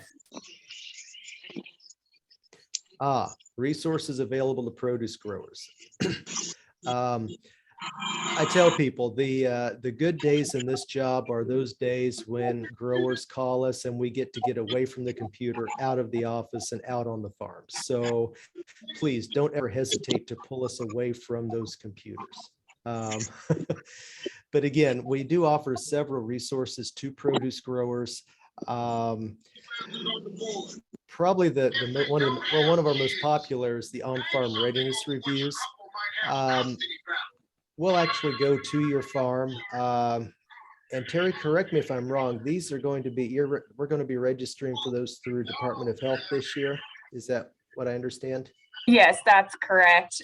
Resources available to produce growers. I tell people the good days in this job are those days when growers call us and we get away from the computer, out of the office, and out on the farm. So please don't ever hesitate to pull us away from those computers. But again, we do offer several resources to produce growers. Probably one of our most popular is the on-farm readiness reviews. We'll actually go to your farm. And Tari, correct me if I'm wrong, these are going to be, we're going to be registering for those through Department of Health this year. Is that what I understand? Yes, that's correct.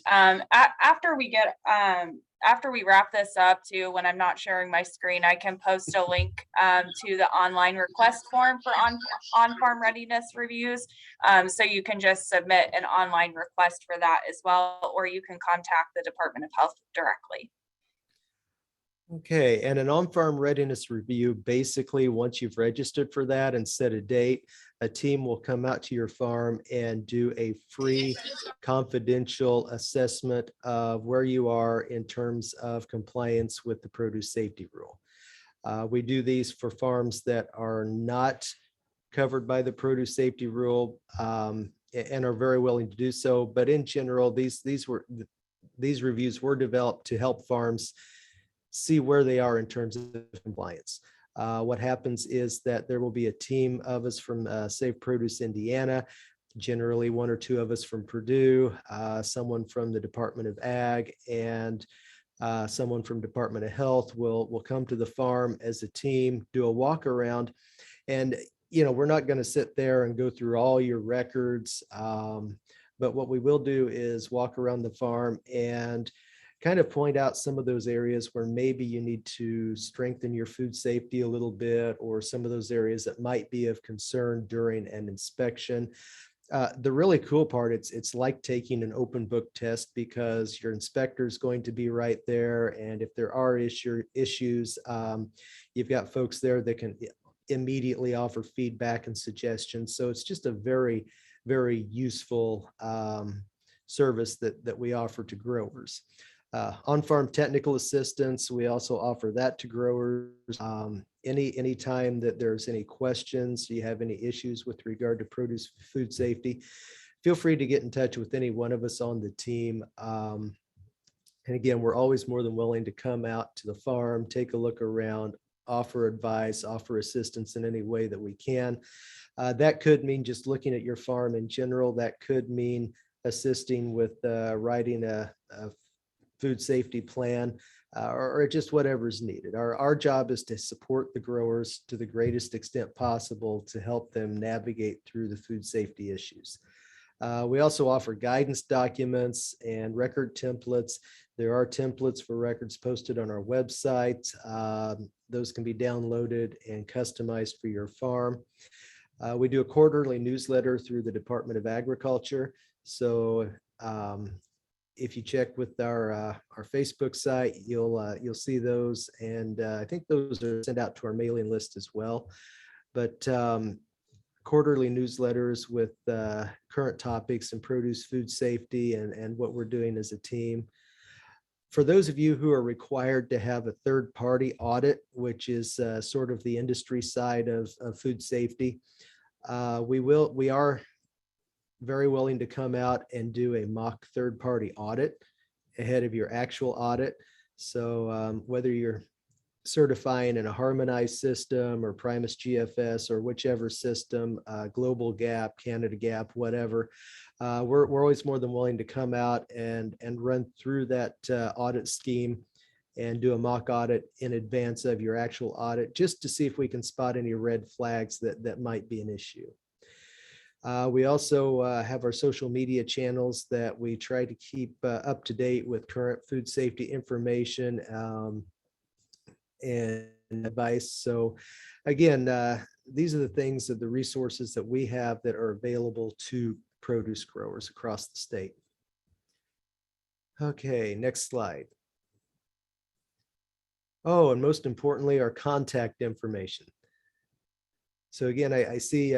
After we wrap this up too, when I'm not sharing my screen, I can post a link to the online request form for on-farm readiness reviews. So you can just submit an online request for that as well, or you can contact the Department of Health directly. Okay, and an on-farm readiness review, basically, once you've registered for that and set a date, a team will come out to your farm and do a free confidential assessment of where you are in terms of compliance with the produce safety rule. We do these for farms that are not covered by the produce safety rule and are very willing to do so. But in general, these reviews were developed to help farms see where they are in terms of compliance. What happens is that there will be a team of us from Safe Produce Indiana, generally 1 or 2 of us from Purdue, someone from the Department of Ag, and someone from Department of Health will come to the farm as a team, do a walk around. And, we're not going to sit there and go through all your records. But what we will do is walk around the farm and kind of point out some of those areas where maybe you need to strengthen your food safety a little bit, or some of those areas that might be of concern during an inspection. The really cool part, it's like taking an open book test, because your inspector is going to be right there. And if there are issues, you've got folks there that can immediately offer feedback and suggestions. So it's just a very, very useful service that we offer to growers. On-farm technical assistance, we also offer that to growers. Any time that there's any questions, you have any issues with regard to produce food safety, feel free to get in touch with any one of us on the team. And again, we're always more than willing to come out to the farm, take a look around, offer advice, offer assistance in any way that we can. That could mean just looking at your farm in general. That could mean assisting with writing a food safety plan, or just whatever's needed. Our job is to support the growers to the greatest extent possible to help them navigate through the food safety issues. We also offer guidance documents and record templates. There are templates for records posted on our website. Those can be downloaded and customized for your farm. We do a quarterly newsletter through the Department of Agriculture. So if you check with our Facebook site, you'll see those, and I think those are sent out to our mailing list as well. But quarterly newsletters with current topics and produce food safety and what we're doing as a team. For those of you who are required to have a third-party audit, which is sort of the industry side of food safety, we are very willing to come out and do a mock third-party audit ahead of your actual audit. So whether you're certifying in a harmonized system or Primus GFS or whichever system, Global Gap, Canada Gap, whatever, we're always more than willing to come out and run through that audit scheme and do a mock audit in advance of your actual audit, just to see if we can spot any red flags that might be an issue. We also have our social media channels that we try to keep up to date with current food safety information and advice. So again, these are the things, the resources that we have that are available to produce growers across the state. Okay, next slide. Oh, and most importantly, our contact information. So again, I see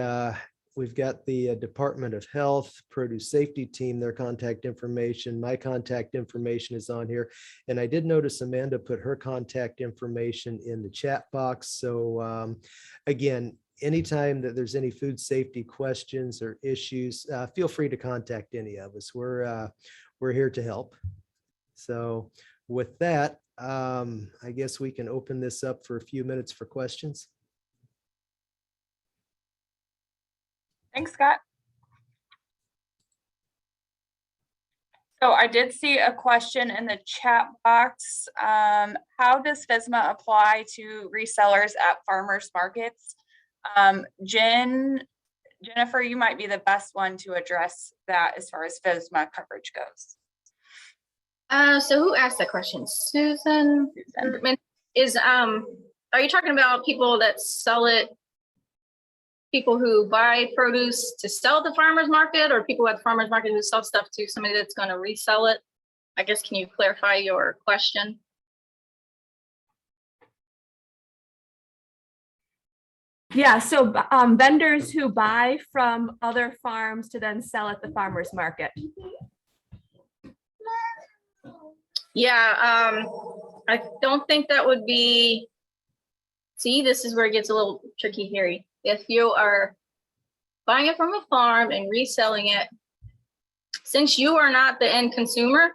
we've got the Department of Health, Produce Safety Team, their contact information. My contact information is on here. And I did notice Amanda put her contact information in the chat box. So again, anytime that there's any food safety questions or issues, feel free to contact any of us. We're here to help. So with that, I guess we can open this up for a few minutes for questions. Thanks, Scott. So I did see a question in the chat box. How does FSMA apply to resellers at farmers markets? Jennifer, you might be the best one to address that as far as FSMA coverage goes. So who asked that question? Susan? Are you talking about people that sell it, people who buy produce to sell at the farmer's market, or people at the farmer's market who sell stuff to somebody that's going to resell it? I guess, can you clarify your question? Yeah, so vendors who buy from other farms to then sell at the farmer's market. Yeah, I don't think that would be, see, this is where it gets a little tricky here. If you are buying it from a farm and reselling it, since you are not the end consumer,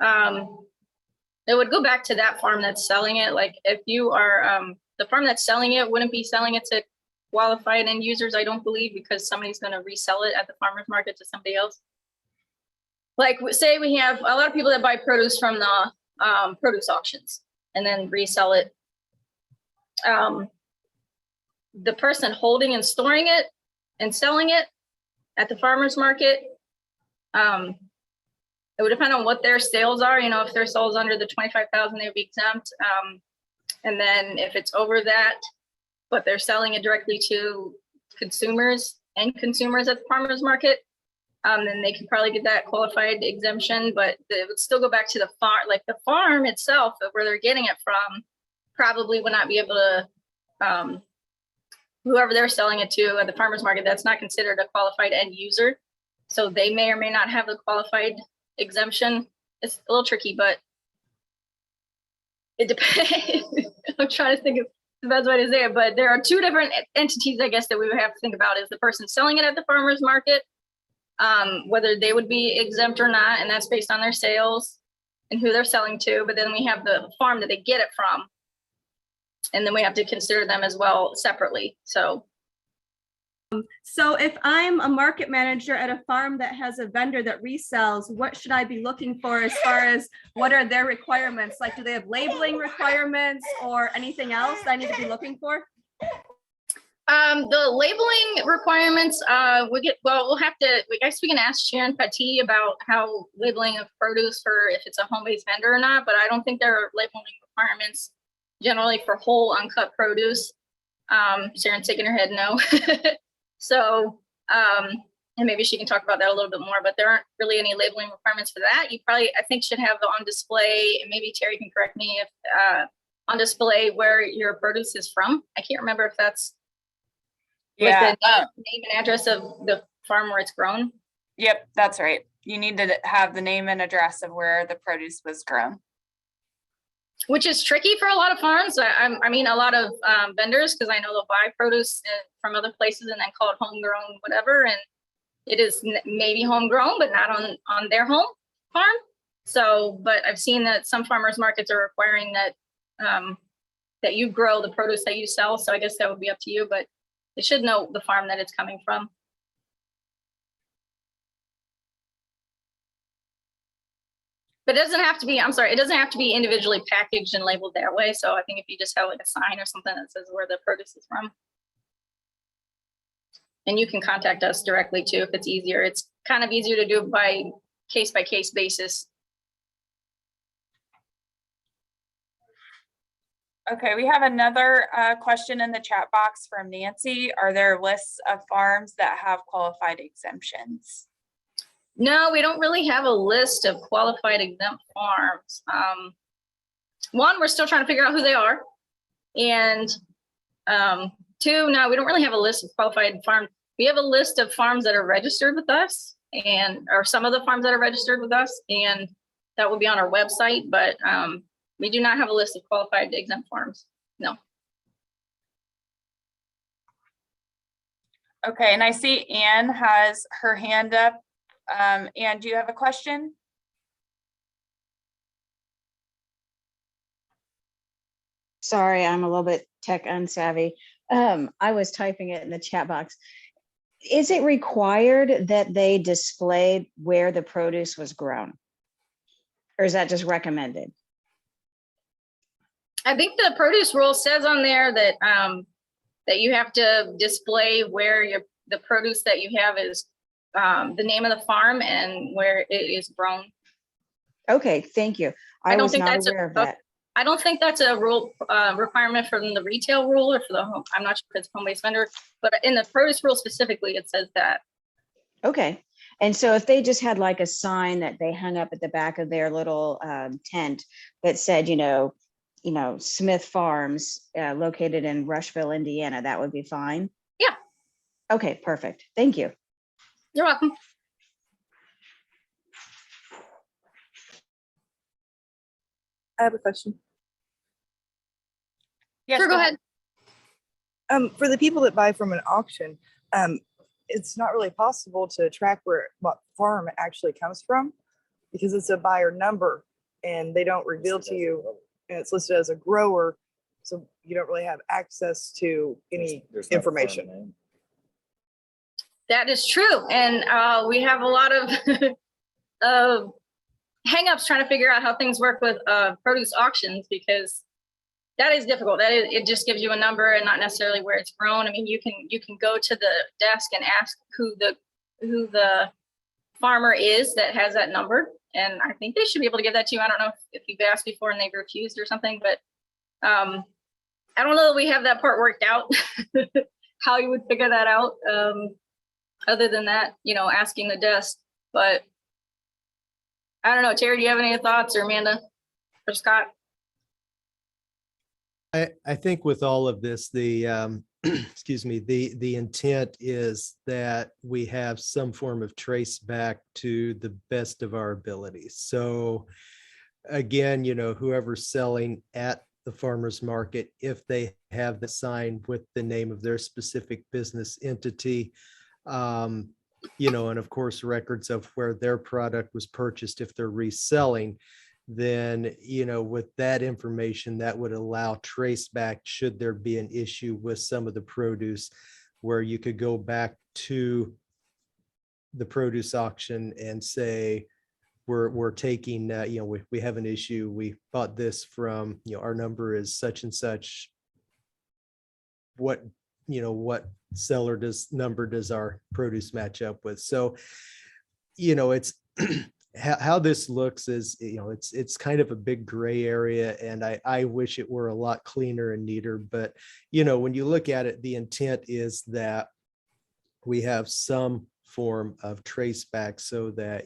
it would go back to that farm that's selling it. Like if you are, the farm that's selling it wouldn't be selling it to qualified end users, I don't believe, because somebody's going to resell it at the farmer's market to somebody else. Like say we have a lot of people that buy produce from the produce auctions and then resell it. The person holding and storing it and selling it at the farmer's market, it would depend on what their sales are. You know, if their sales under the 25,000, they would be exempt. And then if it's over that, but they're selling it directly to consumers and consumers at the farmer's market, then they could probably get that qualified exemption, but it would still go back to the farm, like the farm itself, where they're getting it from, probably would not be able to, whoever they're selling it to at the farmer's market, that's not considered a qualified end user. So they may or may not have the qualified exemption. It's a little tricky, but it depends. I'm trying to think of the best way to say it, but there are two different entities, I guess, that we would have to think about, is the person selling it at the farmer's market, whether they would be exempt or not, and that's based on their sales and who they're selling to. But then we have the farm that they get it from, and then we have to consider them as well separately. So if I'm a market manager at a farm that has a vendor that resells, what should I be looking for as far as what are their requirements? Like, do they have labeling requirements or anything else that I need to be looking for? The labeling requirements, we'll have to, I guess we can ask Sharon Patti about how labeling of produce for if it's a home-based vendor or not, but I don't think there are labeling requirements generally for whole uncut produce. Sharon's shaking her head no. So, and maybe she can talk about that a little bit more, but there aren't really any labeling requirements for that. You probably, I think, should have the on display, and maybe Terry can correct me if on display where your produce is from. I can't remember if that's like Yeah. the name and address of the farm where it's grown. Yep, that's right. You need to have the name and address of where the produce was grown. Which is tricky for a lot of farms. I mean, a lot of vendors, because I know they'll buy produce from other places and then call it homegrown, whatever. And it is maybe homegrown, but not on their home farm. So, but I've seen that some farmers markets are requiring that that you grow the produce that you sell. So I guess that would be up to you, but they should know the farm that it's coming from. But it doesn't have to be, I'm sorry, it doesn't have to be individually packaged and labeled that way. So I think if you just have like a sign or something that says where the produce is from. And you can contact us directly too, if it's easier. It's kind of easier to do by case basis. Okay, we have another question in the chat box from Nancy. Are there lists of farms that have qualified exemptions? No, we don't really have a list of qualified exempt farms. One, we're still trying to figure out who they are. And two, no, we don't really have a list of qualified farms. We have a list of farms that are registered with us, or some of the farms that are registered with us, and that will be on our website, but we do not have a list of qualified exempt farms, no. Okay, and I see Anne has her hand up. Anne, do you have a question? Sorry, I'm a little bit tech unsavvy. I was typing it in the chat box. Is it required that they display where the produce was grown? Or is that just recommended? I think the produce rule says on there that that you have to display where the produce that you have is the name of the farm and where it is grown. Okay, thank you. I was not aware of that. I don't think that's a rule requirement from the retail rule or for the home. I'm not sure if it's home-based vendor, but in the produce rule specifically, it says that. Okay. And so if they just had like a sign that they hung up at the back of their little tent that said, you know, Smith Farms located in Rushville, Indiana, that would be fine? Yeah. Okay, perfect. Thank you. You're welcome. I have a question. Yes, Sure, go ahead. For the people that buy from an auction, it's not really possible to track what farm it actually comes from because it's a buyer number and they don't reveal to you, and it's listed as a grower, so you don't really have access to any information. That is true, and we have a lot of hangups trying to figure out how things work with produce auctions because that is difficult. It just gives you a number and not necessarily where it's grown. I mean, you can go to the desk and ask who the farmer is that has that number, and I think they should be able to give that to you. I don't know if you've asked before and they've refused or something, but I don't know that we have that part worked out. How you would figure that out, other than that, asking the desk. But I don't know, Terry, do you have any thoughts, or Amanda or Scott? I think with all of this, the excuse me, the intent is that we have some form of trace back to the best of our abilities. So again, whoever's selling at the farmer's market, if they have the sign with the name of their specific business entity, and of course, records of where their product was purchased, if they're reselling, then, with that information, that would allow trace back should there be an issue with some of the produce where you could go back to the produce auction and say, we're taking, we have an issue. We bought this from, our number is such and such. What what number does our produce match up with? So, it's how this looks is, it's kind of a big gray area, and I wish it were a lot cleaner and neater. But, when you look at it, the intent is that we have some form of traceback so that,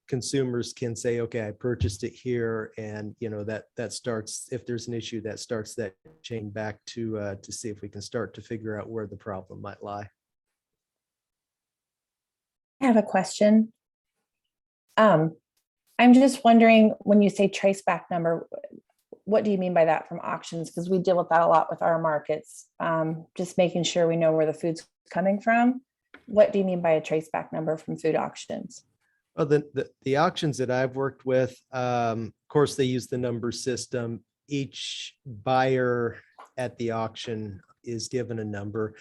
consumers can say, okay, I purchased it here, and that starts, if there's an issue, that starts that chain back to see if we can start to figure out where the problem might lie. I have a question. I'm just wondering, when you say traceback number, what do you mean by that from auctions? Because we deal with that a lot with our markets. Just making sure we know where the food's coming from. What do you mean by a traceback number from food auctions? Well, the auctions that I've worked with, of course, they use the number system. Each buyer at the auction is given a number.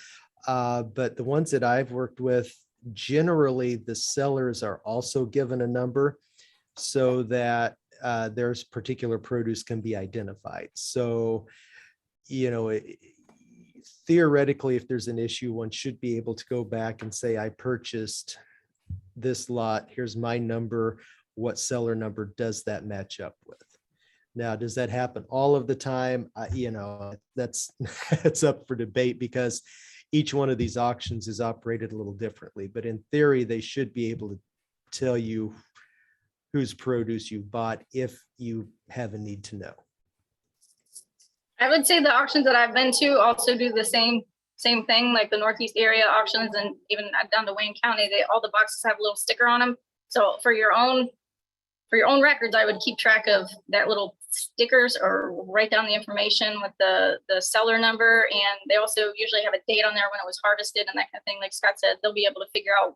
But the ones that I've worked with, generally the sellers are also given a number so that there's particular produce can be identified. So, theoretically, if there's an issue, one should be able to go back and say, I purchased this lot, here's my number, what seller number does that match up with? Now, does that happen all of the time? That's that's up for debate, because each one of these auctions is operated a little differently, but in theory, they should be able to tell you whose produce you bought if you have a need to know. I would say the auctions that I've been to also do the same thing, like the Northeast area auctions, and even down to Wayne County, all the boxes have a little sticker on them. So for your own records, I would keep track of that little stickers or write down the information with the seller number. And they also usually have a date on there when it was harvested and that kind of thing. Like Scott said, they'll be able to figure out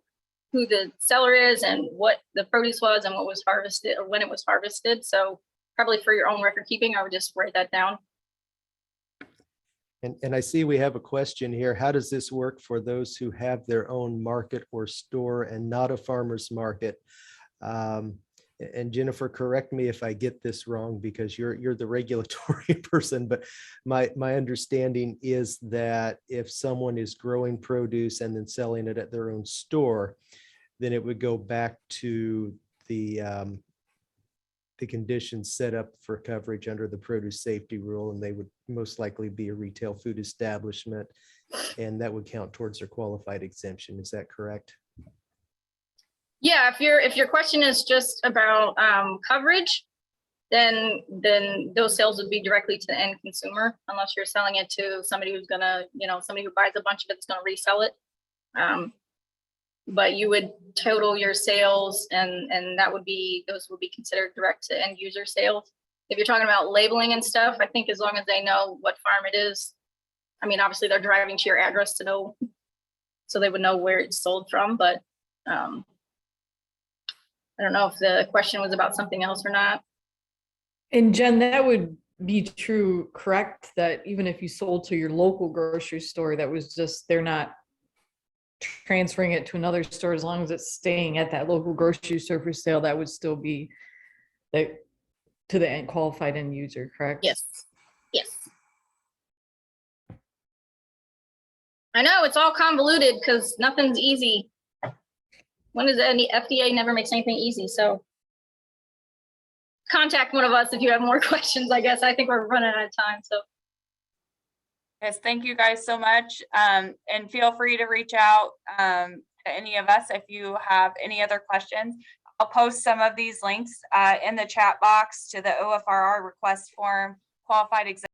who the seller is and what the produce was and what was harvested or when it was harvested. So probably for your own record keeping, I would just write that down. And I see we have a question here. How does this work for those who have their own market or store and not a farmer's market? And Jennifer, correct me if I get this wrong, because you're the regulatory person, but my understanding is that if someone is growing produce and then selling it at their own store, then it would go back to the conditions set up for coverage under the produce safety rule, and they would most likely be a retail food establishment, and that would count towards their qualified exemption. Is that correct? Yeah, if your question is just about coverage, then those sales would be directly to the end consumer, unless you're selling it to somebody who's gonna, somebody who buys a bunch of it is gonna resell it. But you would total your sales, and those would be considered direct to end user sales. If you're talking about labeling and stuff, I think as long as they know what farm it is, I mean, obviously they're driving to your address to know, so they would know where it's sold from. But I don't know if the question was about something else or not. And Jen, that would be true, correct? That even if you sold to your local grocery store, that was just, they're not transferring it to another store, as long as it's staying at that local grocery store for sale, that would still be to the end qualified end user, correct? Yes. I know it's all convoluted because nothing's easy. When is any FDA never makes anything easy? So contact one of us if you have more questions. I guess I think we're running out of time. So yes, thank you guys so much. And feel free to reach out to any of us if you have any other questions. I'll post some of these links in the chat box to the OFRR request form, qualified exemption